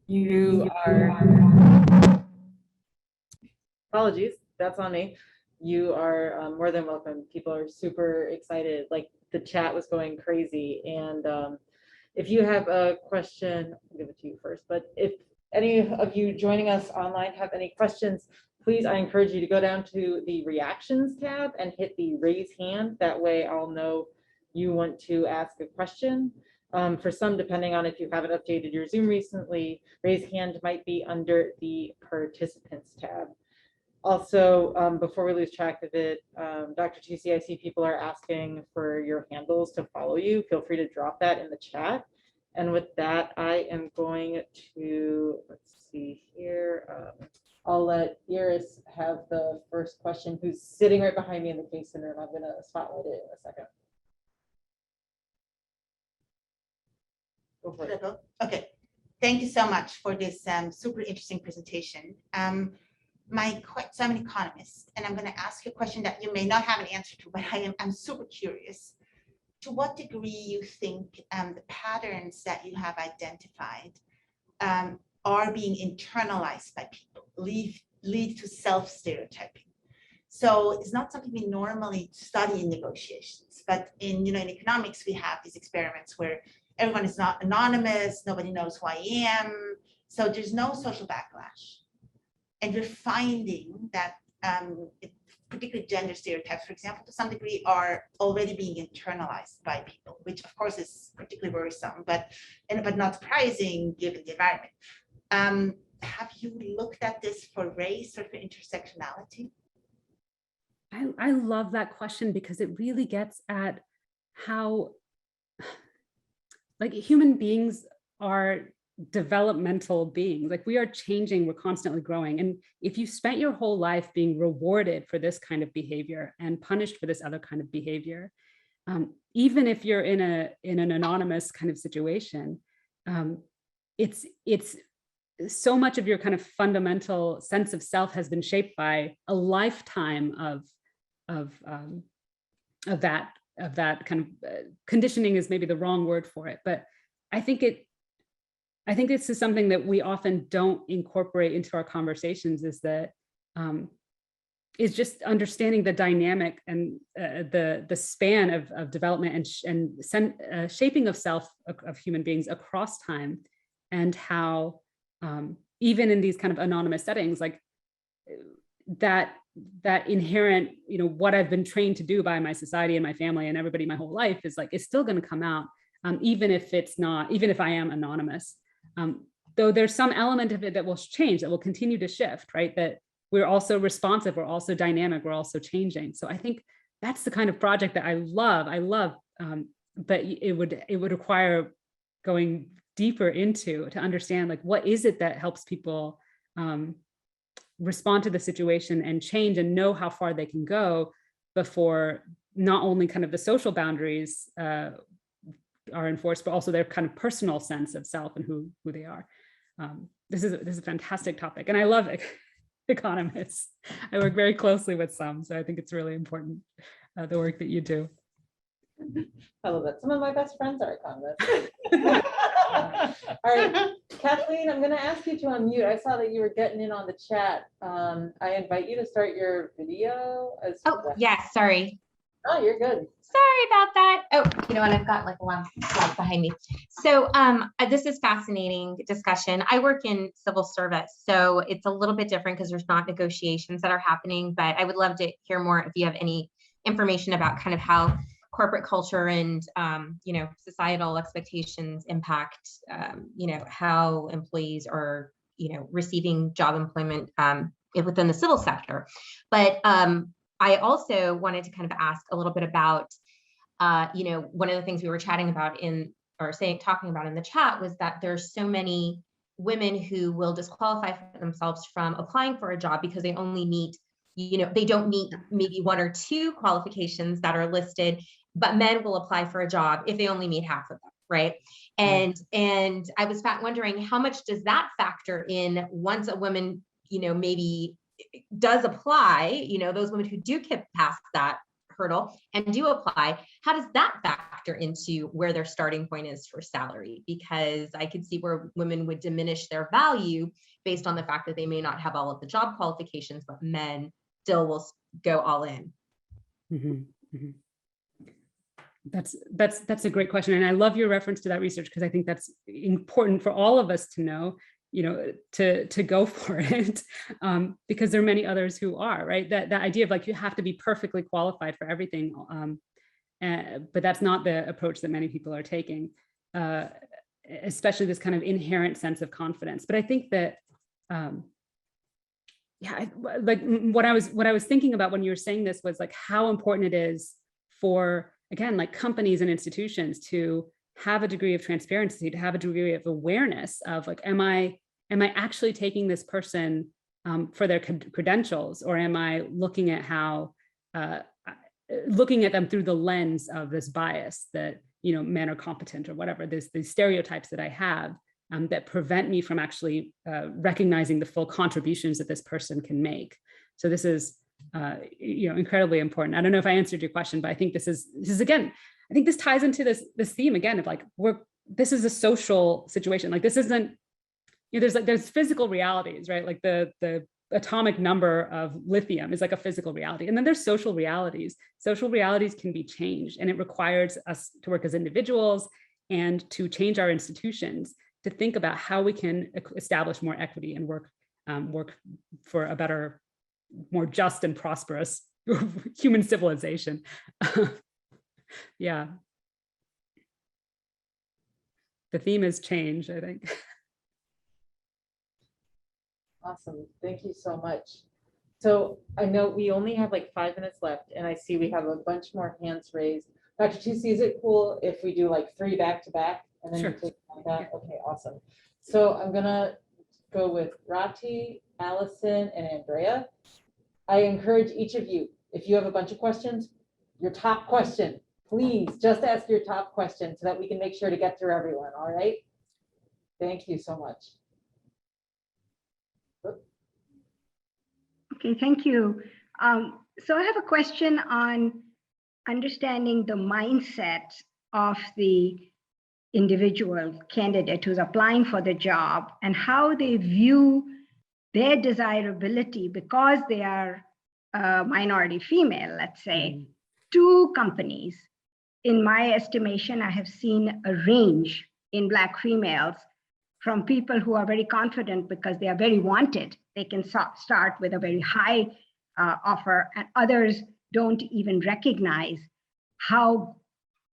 You are, apologies, that's on me. You are more than welcome. People are super excited. Like the chat was going crazy. And if you have a question, I'll give it to you first. But if any of you joining us online have any questions, please, I encourage you to go down to the reactions tab and hit the raise hand. That way I'll know you want to ask a question. For some, depending on if you haven't updated your Zoom recently, raise hand might be under the participants tab. Also, before we lose track of it, Dr. Toosi, I see people are asking for your handles to follow you. Feel free to drop that in the chat. And with that, I am going to, let's see here. I'll let Iris have the first question, who's sitting right behind me in the case room. I'm going to spotlight it in a second. Okay, thank you so much for this super interesting presentation. So I'm an economist, and I'm going to ask you a question that you may not have an answer to, but I'm super curious. To what degree you think the patterns that you have identified are being internalized by people, lead to self-stereotyping? So it's not something we normally study in negotiations, but in economics, we have these experiments where everyone is not anonymous, nobody knows who I am, so there's no social backlash. And we're finding that particularly gender stereotypes, for example, to some degree are already being internalized by people, which of course is particularly worrisome, but not surprising given the environment. Have you looked at this for race or for intersectionality? I love that question because it really gets at how like human beings are developmental beings. Like we are changing, we're constantly growing. And if you spent your whole life being rewarded for this kind of behavior and punished for this other kind of behavior, even if you're in an anonymous kind of situation, it's so much of your kind of fundamental sense of self has been shaped by a lifetime of that kind of conditioning is maybe the wrong word for it, but I think this is something that we often don't incorporate into our conversations, is that is just understanding the dynamic and the span of development and shaping of self of human beings across time, and how even in these kind of anonymous settings, like that inherent, what I've been trained to do by my society and my family and everybody my whole life is like, it's still going to come out, even if I am anonymous. Though there's some element of it that will change, that will continue to shift, right? That we're also responsive, we're also dynamic, we're also changing. So I think that's the kind of project that I love, but it would require going deeper into to understand, like, what is it that helps people respond to the situation and change and know how far they can go before not only kind of the social boundaries are enforced, but also their kind of personal sense of self and who they are. This is a fantastic topic, and I love economists. I work very closely with some, so I think it's really important, the work that you do. I love that. Some of my best friends are economists. All right, Kathleen, I'm going to ask you to unmute. I saw that you were getting in on the chat. I invite you to start your video as well. Oh, yes, sorry. Oh, you're good. Sorry about that. Oh, you know what? I've got like a long slide behind me. So this is fascinating discussion. I work in civil service, so it's a little bit different because there's not negotiations that are happening, but I would love to hear more if you have any information about kind of how corporate culture and societal expectations impact how employees are receiving job employment within the civil sector. But I also wanted to kind of ask a little bit about one of the things we were chatting about talking about in the chat was that there's so many women who will disqualify themselves from applying for a job because they only meet they don't meet maybe one or two qualifications that are listed, but men will apply for a job if they only meet half of them, right? And I was wondering, how much does that factor in once a woman, maybe does apply, those women who do get past that hurdle and do apply, how does that factor into where their starting point is for salary? Because I could see where women would diminish their value based on the fact that they may not have all of the job qualifications, but men still will go all in. Mm-hmm. Mm-hmm. That's a great question. And I love your reference to that research, because I think that's important for all of us to know, to go for it, because there are many others who are, right? That idea of like, you have to be perfectly qualified for everything. But that's not the approach that many people are taking, especially this kind of inherent sense of confidence. But I think that, like what I was thinking about when you were saying this was like how important it is for, again, like companies and institutions to have a degree of transparency, to have a degree of awareness of like, am I actually taking this person for their credentials, or am I looking at looking at them through the lens of this bias that, men are competent or whatever, these stereotypes that I have that prevent me from actually recognizing the full contributions that this person can make. So this is, incredibly important. I don't know if I answered your question, but I think this is again, I think this ties into this theme again of like, this is a social situation. Like this isn't, there's physical realities, right? Like the atomic number of lithium is like a physical reality. And then there's social realities. Social realities can be changed, and it requires us to work as individuals and to change our institutions to think about how we can establish more equity and work for a better, more just and prosperous human civilization. Yeah. The theme is change, I think. Awesome. Thank you so much. So I know we only have like 5 minutes left, and I see we have a bunch more hands raised. Dr. Toosi, is it cool if we do like 3 back to back and then Sure. you take like that? Okay, awesome. So I'm gonna go with Rati, Allison, and Andrea. I encourage each of you, if you have a bunch of questions, your top question, please just ask your top question so that we can make sure to get through everyone. All right. Thank you so much. Okay, thank you. So I have a question on understanding the mindset of the individual candidate who's applying for the job and how they view their desirability because they are a minority female, let's say, to companies. In my estimation, I have seen a range in Black females from people who are very confident because they are very wanted. They can start with a very high offer, and others don't even recognize how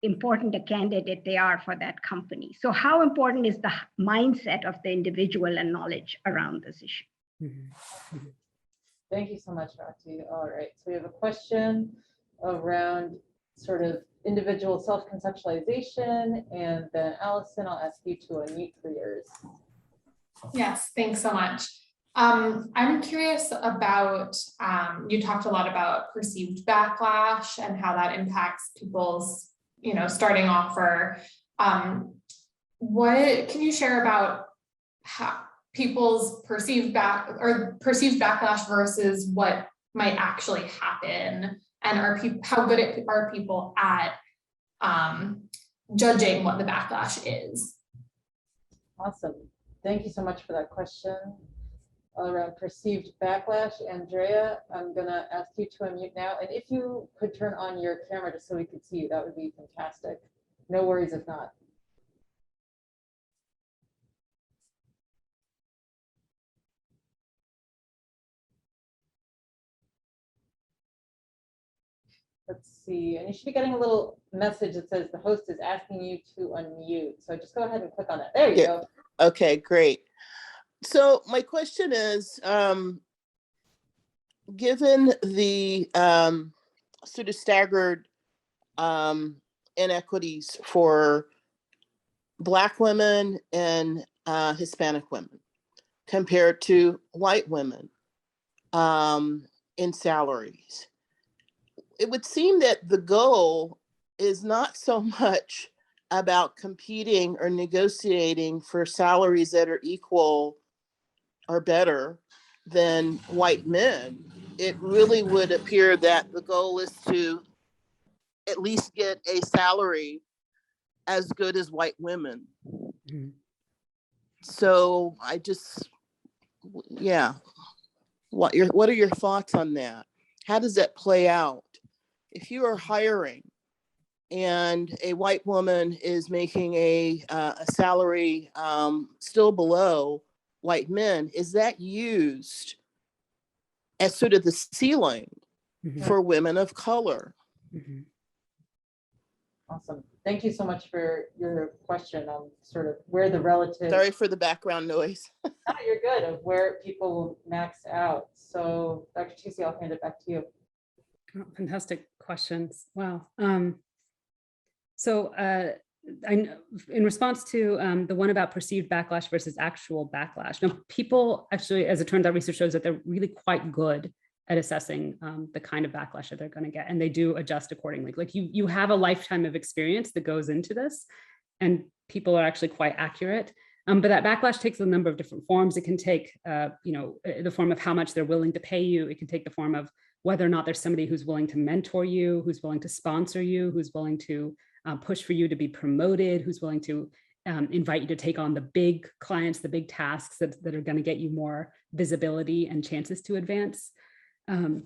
important a candidate they are for that company. So how important is the mindset of the individual and knowledge around this issue? Thank you so much, Rati. All right, so we have a question around sort of individual self-conceptualization, and then Allison, I'll ask you to unmute for yours. Yes, thanks so much. I'm curious about, you talked a lot about perceived backlash and how that impacts people's, starting offer. What can you share about how people's perceived backlash versus what might actually happen? And how good are people at judging what the backlash is? Awesome. Thank you so much for that question around perceived backlash. Andrea, I'm going to ask you to unmute now. And if you could turn on your camera just so we could see you, that would be fantastic. No worries if not. Let's see, and you should be getting a little message that says the host is asking you to unmute. So just go ahead and click on that. There you go. Okay, great. So my question is, given the sort of staggered inequities for Black women and Hispanic women compared to white women in salaries, it would seem that the goal is not so much about competing or negotiating for salaries that are equal or better than white men. It really would appear that the goal is to at least get a salary as good as white women. Mm-hmm. So I just, yeah. What are your thoughts on that? How does that play out? If you are hiring and a white woman is making a salary still below white men, is that used as sort of the ceiling for women of color? Awesome. Thank you so much for your question on sort of where the relative. Sorry for the background noise. No, you're good, of where people will max out. So Dr. Toosi, I'll hand it back to you. Oh, fantastic questions. Wow. So in response to the one about perceived backlash versus actual backlash, now people actually, as it turns out, research shows that they're really quite good at assessing the kind of backlash that they're going to get, and they do adjust accordingly. Like you have a lifetime of experience that goes into this, and people are actually quite accurate. But that backlash takes a number of different forms. It can take, the form of how much they're willing to pay you. It can take the form of whether or not there's somebody who's willing to mentor you, who's willing to sponsor you, who's willing to push for you to be promoted, who's willing to invite you to take on the big clients, the big tasks that are going to get you more visibility and chances to advance. And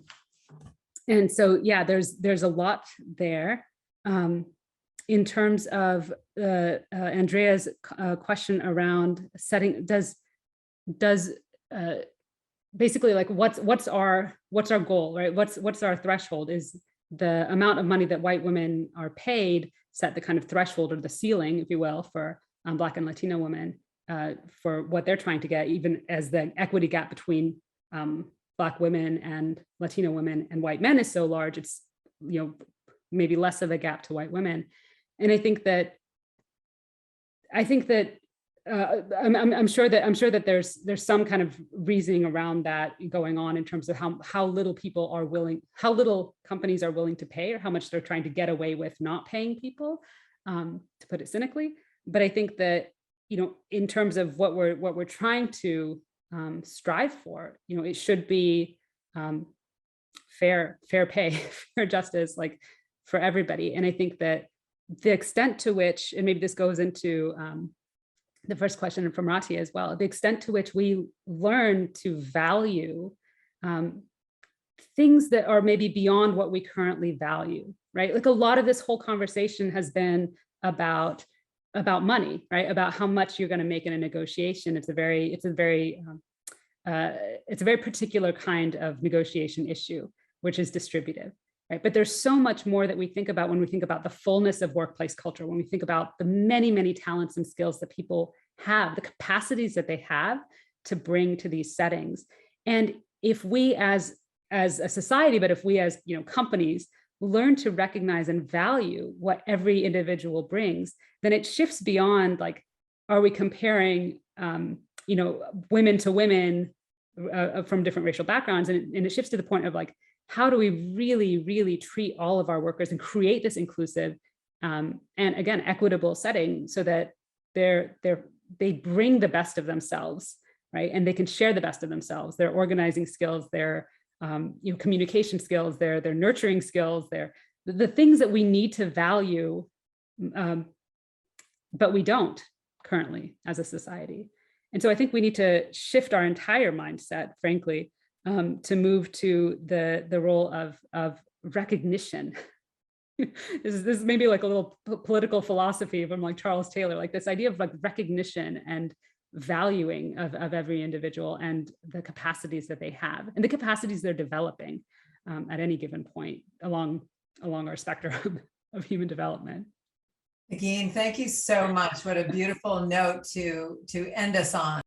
so, yeah, there's a lot there. In terms of Andrea's question around setting, does basically, like, what's our goal, right? What's our threshold? Is the amount of money that white women are paid set the kind of threshold or the ceiling, if you will, for Black and Latino women for what they're trying to get, even as the equity gap between Black women and Latino women and white men is so large, it's maybe less of a gap to white women. And I'm sure that there's some kind of reasoning around that going on in terms of how little companies are willing to pay, or how much they're trying to get away with not paying people, to put it cynically. But I think that, in terms of what we're trying to strive for, it should be fair pay, fair justice, like for everybody. And I think that the extent to which, and maybe this goes into the first question from Rati as well, the extent to which we learn to value things that are maybe beyond what we currently value, right? Like a lot of this whole conversation has been about money, right? About how much you're going to make in a negotiation. It's a very particular kind of negotiation issue, which is distributive, right? But there's so much more that we think about when we think about the fullness of workplace culture, when we think about the many, many talents and skills that people have, the capacities that they have to bring to these settings. And if we as a society, but if we as companies learn to recognize and value what every individual brings, then it shifts beyond like, are we comparing women to women from different racial backgrounds, and it shifts to the point of like, how do we really, really treat all of our workers and create this inclusive and again equitable setting so that they bring the best of themselves, right? And they can share the best of themselves, their organizing skills, their communication skills, their nurturing skills, the things that we need to value, but we don't currently as a society. And so I think we need to shift our entire mindset, frankly, to move to the role of recognition. This is maybe like a little political philosophy from like Charles Taylor, like this idea of like recognition and valuing of every individual and the capacities that they have and the capacities they're developing at any given point along our spectrum of human development. Negin, thank you so much. What a beautiful note to end us on.